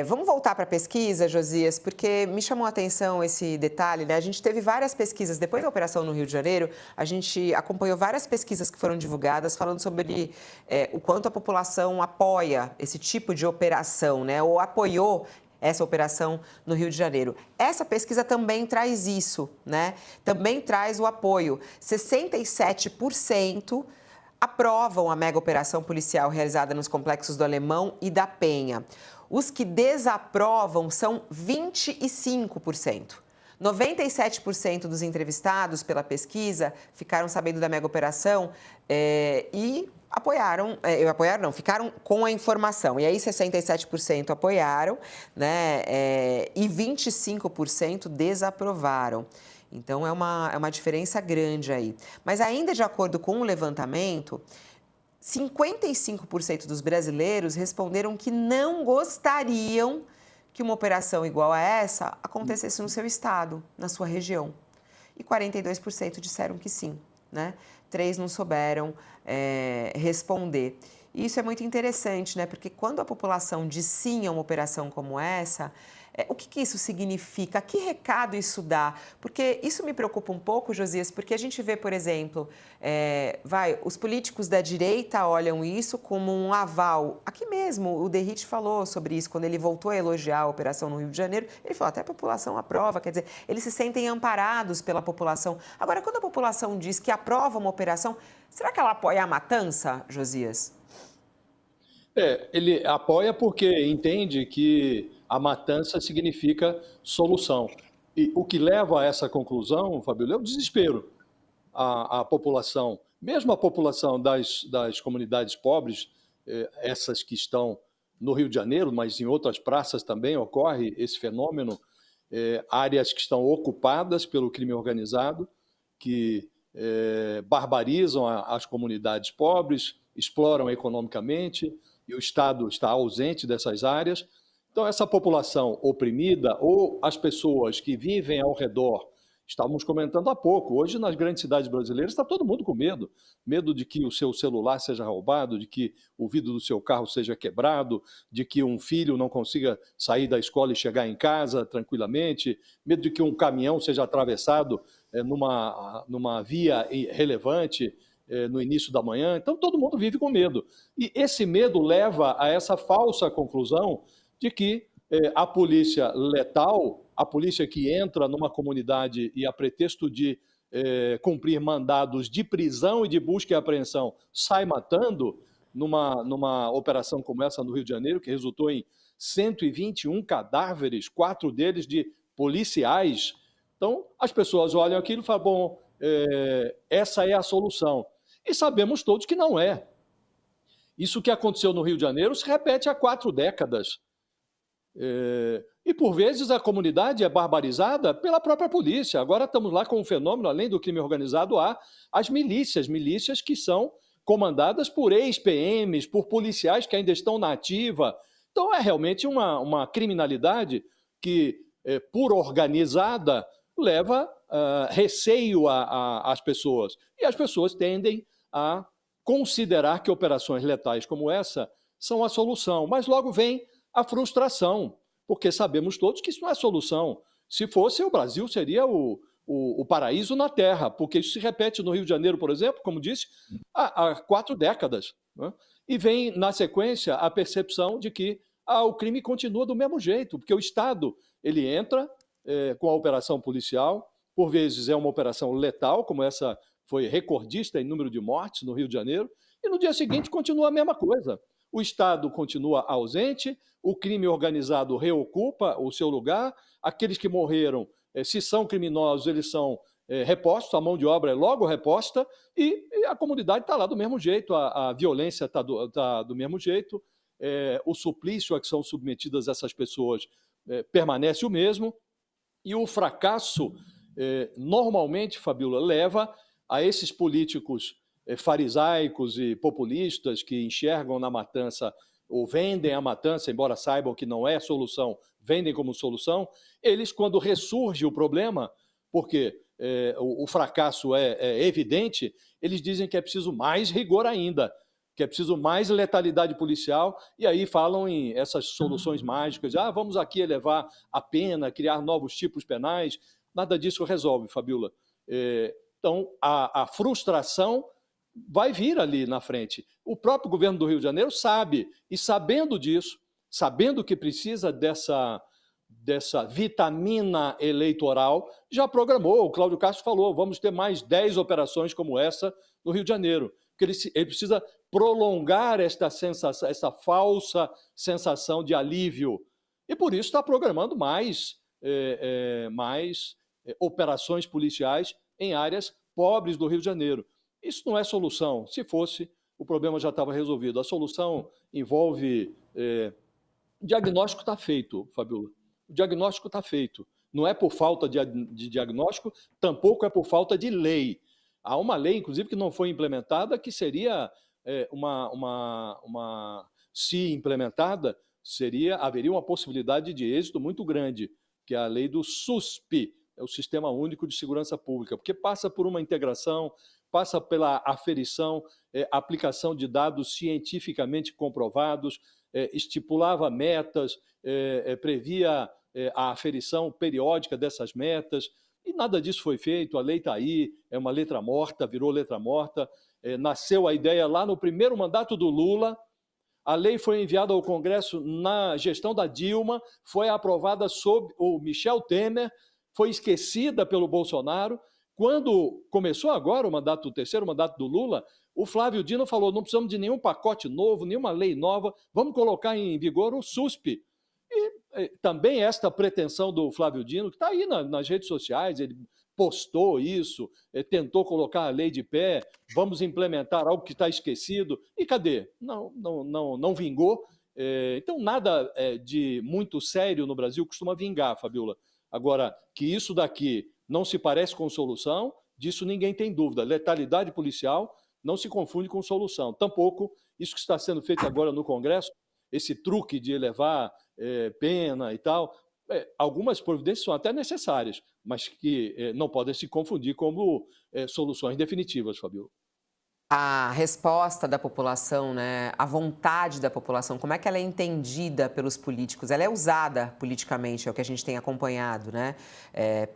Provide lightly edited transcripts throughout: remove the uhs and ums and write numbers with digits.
Vamos voltar para a pesquisa, Josias, porque me chamou a atenção esse detalhe, né? A gente teve várias pesquisas, depois da operação no Rio de Janeiro, a gente acompanhou várias pesquisas que foram divulgadas falando sobre o quanto a população apoia esse tipo de operação, né? Ou apoiou essa operação no Rio de Janeiro. Essa pesquisa também traz isso, né? Também traz o apoio. 67% aprovam a mega operação policial realizada nos complexos do Alemão e da Penha. Os que desaprovam são 25%. 97% dos entrevistados pela pesquisa ficaram sabendo da mega operação e ficaram com a informação. E aí 67% apoiaram, né, e 25% desaprovaram. Então, é uma diferença grande aí. Mas ainda de acordo com o levantamento, 55% dos brasileiros responderam que não gostariam que uma operação igual a essa acontecesse no seu estado, na sua região. E 42% disseram que sim, né? 3 não souberam responder. E isso é muito interessante, né? Porque quando a população diz sim a uma operação como essa, o que isso significa? Que recado isso dá? Porque isso me preocupa um pouco, Josias, porque a gente vê, por exemplo, os políticos da direita olham isso como um aval. Aqui mesmo, o Derrite falou sobre isso, quando ele voltou a elogiar a operação no Rio de Janeiro, ele falou, até a população aprova, quer dizer, eles se sentem amparados pela população. Agora, quando a população diz que aprova uma operação, será que ela apoia a matança, Josias? Ele apoia porque entende que a matança significa solução. E o que leva a essa conclusão, Fabíola, é o desespero. A população, mesmo a população das comunidades pobres, essas que estão no Rio de Janeiro, mas em outras praças também ocorre esse fenômeno, áreas que estão ocupadas pelo crime organizado, que barbarizam as comunidades pobres, exploram economicamente, e o Estado está ausente dessas áreas. Então, essa população oprimida ou as pessoas que vivem ao redor, estávamos comentando há pouco, hoje nas grandes cidades brasileiras está todo mundo com medo. Medo de que o seu celular seja roubado, de que o vidro do seu carro seja quebrado, de que um filho não consiga sair da escola e chegar em casa tranquilamente, medo de que um caminhão seja atravessado numa via relevante, no início da manhã. Então, todo mundo vive com medo. E esse medo leva a essa falsa conclusão de que a polícia letal, a polícia que entra numa comunidade e, a pretexto de cumprir mandados de prisão e de busca e apreensão, sai matando, numa operação como essa no Rio de Janeiro, que resultou em 121 cadáveres, 4 deles de policiais. Então, as pessoas olham aquilo e falam, bom, essa é a solução. E sabemos todos que não é. Isso que aconteceu no Rio de Janeiro se repete há 4 décadas. E, por vezes, a comunidade é barbarizada pela própria polícia. Agora estamos lá com um fenômeno, além do crime organizado, há as milícias que são comandadas por ex-PMs, por policiais que ainda estão na ativa. Então, é realmente uma criminalidade que, por organizada, leva receio às pessoas. E as pessoas tendem a considerar que operações letais como essa são a solução. Mas logo vem a frustração, porque sabemos todos que isso não é solução. Se fosse, o Brasil seria o paraíso na Terra, porque isso se repete no Rio de Janeiro, por exemplo, como disse, há 4 décadas. Né? E vem, na sequência, a percepção de que o crime continua do mesmo jeito, porque o Estado ele entra com a operação policial, por vezes é uma operação letal, como essa foi recordista em número de mortes no Rio de Janeiro, e no dia seguinte continua a mesma coisa. O Estado continua ausente, o crime organizado reocupa o seu lugar, aqueles que morreram, se são criminosos, eles são repostos, a mão de obra é logo reposta, e a comunidade está lá do mesmo jeito, a violência está do mesmo jeito, o suplício a que são submetidas essas pessoas permanece o mesmo, e o fracasso, normalmente, Fabíola, leva a esses políticos farisaicos e populistas que enxergam na matança ou vendem a matança, embora saibam que não é solução, vendem como solução, eles, quando ressurge o problema, porque o fracasso é evidente, eles dizem que é preciso mais rigor ainda, que é preciso mais letalidade policial, e aí falam em essas soluções mágicas, vamos aqui elevar a pena, criar novos tipos penais. Nada disso resolve, Fabiola. Então, a frustração vai vir ali na frente. O próprio governo do Rio de Janeiro sabe, e sabendo disso, sabendo que precisa dessa vitamina eleitoral, já programou. O Cláudio Castro falou, vamos ter mais 10 operações como essa no Rio de Janeiro, porque ele precisa prolongar esta sensação, essa falsa sensação de alívio. E por isso está programando mais operações policiais em áreas pobres do Rio de Janeiro. Isso não é solução. Se fosse, o problema já estava resolvido. A solução envolve... O diagnóstico está feito, Fabiola. O diagnóstico está feito. Não é por falta de diagnóstico, tampouco é por falta de lei. Há uma lei, inclusive, que não foi implementada, que seria se implementada, haveria uma possibilidade de êxito muito grande, que é a lei do SUSP, é o Sistema Único de Segurança Pública, porque passa por uma integração, passa pela aferição, aplicação de dados cientificamente comprovados, estipulava metas, previa a aferição periódica dessas metas, e nada disso foi feito. A lei está aí, é uma letra morta, virou letra morta. Nasceu a ideia lá no primeiro mandato do Lula, a lei foi enviada ao Congresso na gestão da Dilma, foi aprovada sob o Michel Temer, foi esquecida pelo Bolsonaro. Quando começou agora o terceiro mandato do Lula, o Flávio Dino falou, não precisamos de nenhum pacote novo, nenhuma lei nova, vamos colocar em vigor o SUSP. E também esta pretensão do Flávio Dino, que está aí nas redes sociais, ele postou isso, tentou colocar a lei de pé, vamos implementar algo que está esquecido, e cadê? Não vingou. Então, nada de muito sério no Brasil costuma vingar, Fabiola. Agora, que isso daqui não se parece com solução, disso ninguém tem dúvida. Letalidade policial não se confunde com solução. Tampouco isso que está sendo feito agora no Congresso, esse truque de elevar pena e tal, algumas providências são até necessárias, mas que não podem se confundir como soluções definitivas, Fabiola. A resposta da população, né, a vontade da população, como é que ela é entendida pelos políticos? Ela é usada politicamente, é o que a gente tem acompanhado, né?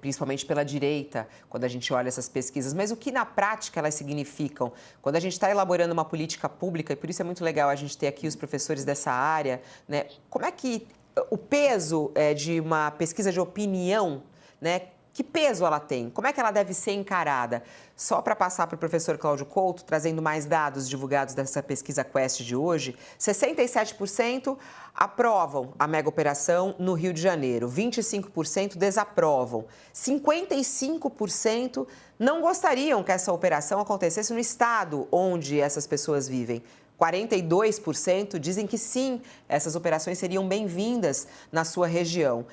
Principalmente pela direita, quando a gente olha essas pesquisas. Mas o que na prática elas significam? Quando a gente está elaborando uma política pública, e por isso é muito legal a gente ter aqui os professores dessa área, né? Como é que o peso de uma pesquisa de opinião, né? Que peso ela tem? Como é que ela deve ser encarada? Só para passar para o professor Cláudio Couto, trazendo mais dados divulgados dessa pesquisa Quest de hoje, 67% aprovam a mega operação no Rio de Janeiro, 25% desaprovam, 55% não gostariam que essa operação acontecesse no estado onde essas pessoas vivem. 42% dizem que sim, essas operações seriam bem-vindas na sua região.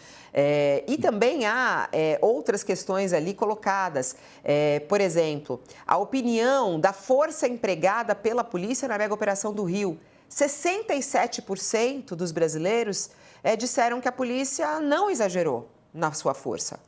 E também há outras questões ali colocadas. Por exemplo, a opinião da força empregada pela polícia na mega operação do Rio. 67% dos brasileiros disseram que a polícia não exagerou na sua força.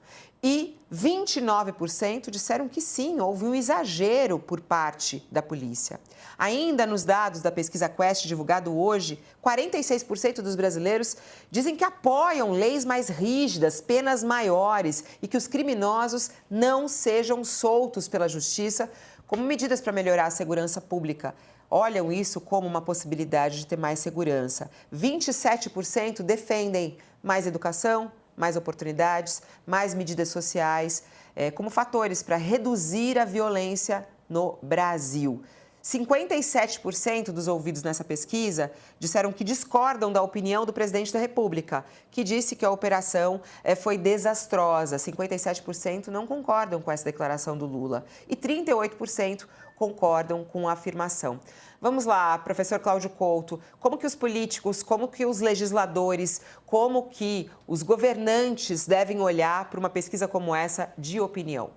E 29% disseram que sim, houve um exagero por parte da polícia. Ainda nos dados da pesquisa Quest divulgado hoje, 46% dos brasileiros dizem que apoiam leis mais rígidas, penas maiores e que os criminosos não sejam soltos pela justiça como medidas para melhorar a segurança pública. Olham isso como uma possibilidade de ter mais segurança. 27% defendem mais educação, mais oportunidades, mais medidas sociais, como fatores para reduzir a violência no Brasil. 57% dos ouvidos nessa pesquisa disseram que discordam da opinião do presidente da República, que disse que a operação foi desastrosa. 57% não concordam com essa declaração do Lula e 38% concordam com a afirmação. Vamos lá, professor Cláudio Couto, como que os políticos, como que os legisladores, como que os governantes devem olhar para uma pesquisa como essa de opinião?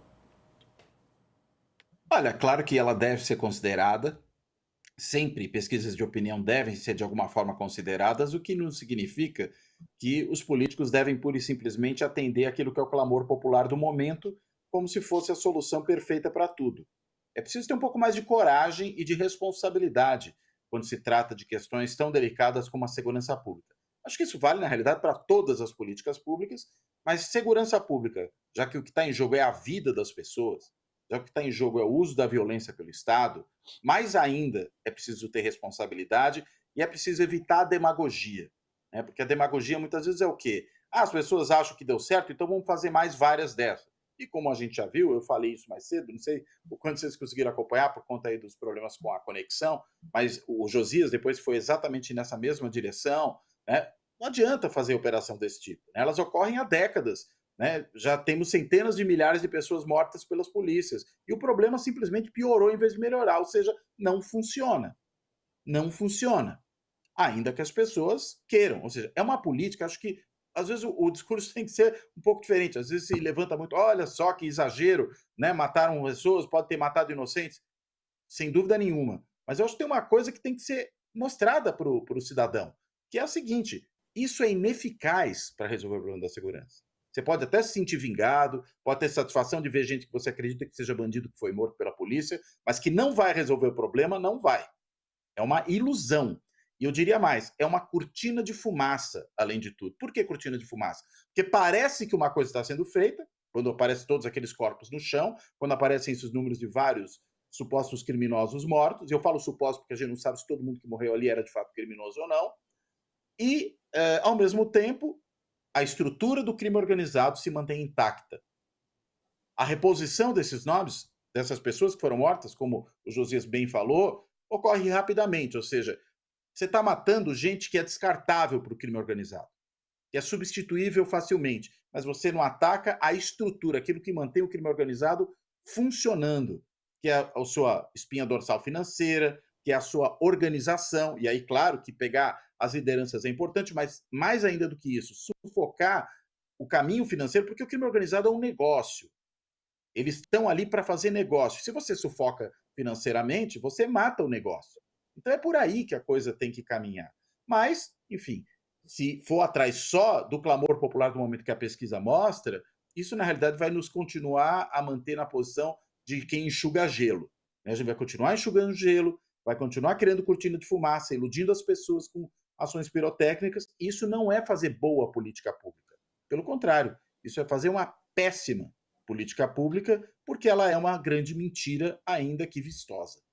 Olha, claro que ela deve ser considerada. Sempre pesquisas de opinião devem ser de alguma forma consideradas, o que não significa que os políticos devem pura e simplesmente atender aquilo que é o clamor popular do momento, como se fosse a solução perfeita para tudo. É preciso ter um pouco mais de coragem e de responsabilidade, quando se trata de questões tão delicadas como a segurança pública. Acho que isso vale, na realidade, para todas as políticas públicas, mas segurança pública, já que o que está em jogo é a vida das pessoas, já que o que está em jogo é o uso da violência pelo Estado, mais ainda é preciso ter responsabilidade e é preciso evitar a demagogia, né? Porque a demagogia muitas vezes é o quê? Ah, as pessoas acham que deu certo, então vamos fazer mais várias dessas. E como a gente já viu, eu falei isso mais cedo, não sei o quanto vocês conseguiram acompanhar por conta aí dos problemas com a conexão, mas o Josias depois foi exatamente nessa mesma direção, né? Não adianta fazer operação desse tipo, né? Elas ocorrem há décadas, né? Já temos centenas de milhares de pessoas mortas pelas polícias e o problema simplesmente piorou em vez de melhorar, ou seja, não funciona. Não funciona. Ainda que as pessoas queiram. Ou seja, é uma política, acho que às vezes o discurso tem que ser um pouco diferente. Às vezes se levanta muito, olha só que exagero, né? Mataram pessoas, pode ter matado inocentes, sem dúvida nenhuma. Mas eu acho que tem uma coisa que tem que ser mostrada para o cidadão, que é a seguinte: isso é ineficaz para resolver o problema da segurança. Você pode até se sentir vingado, pode ter satisfação de ver gente que você acredita que seja bandido que foi morto pela polícia, mas que não vai resolver o problema, não vai. É uma ilusão. E eu diria mais, é uma cortina de fumaça, além de tudo. Por que cortina de fumaça? Porque parece que uma coisa está sendo feita, quando aparecem todos aqueles corpos no chão, quando aparecem esses números de vários supostos criminosos mortos, e eu falo supostos porque a gente não sabe se todo mundo que morreu ali era de fato criminoso ou não, e, ao mesmo tempo, a estrutura do crime organizado se mantém intacta. A reposição desses nomes, dessas pessoas que foram mortas, como o Josias bem falou, ocorre rapidamente, ou seja, você está matando gente que é descartável para o crime organizado, que é substituível facilmente, mas você não ataca a estrutura, aquilo que mantém o crime organizado funcionando, que é a sua espinha dorsal financeira, que é a sua organização, e aí, claro, que pegar as lideranças é importante, mas mais ainda do que isso, sufocar o caminho financeiro, porque o crime organizado é um negócio. Eles estão ali para fazer negócio. Se você sufoca financeiramente, você mata o negócio. Então é por aí que a coisa tem que caminhar. Mas, enfim, se for atrás só do clamor popular do momento que a pesquisa mostra, isso na realidade vai nos continuar a manter na posição de quem enxuga gelo, né? A gente vai continuar enxugando gelo, vai continuar criando cortina de fumaça, iludindo as pessoas com ações pirotécnicas. Isso não é fazer boa política pública. Pelo contrário, isso é fazer uma péssima política pública, porque ela é uma grande mentira, ainda que vistosa.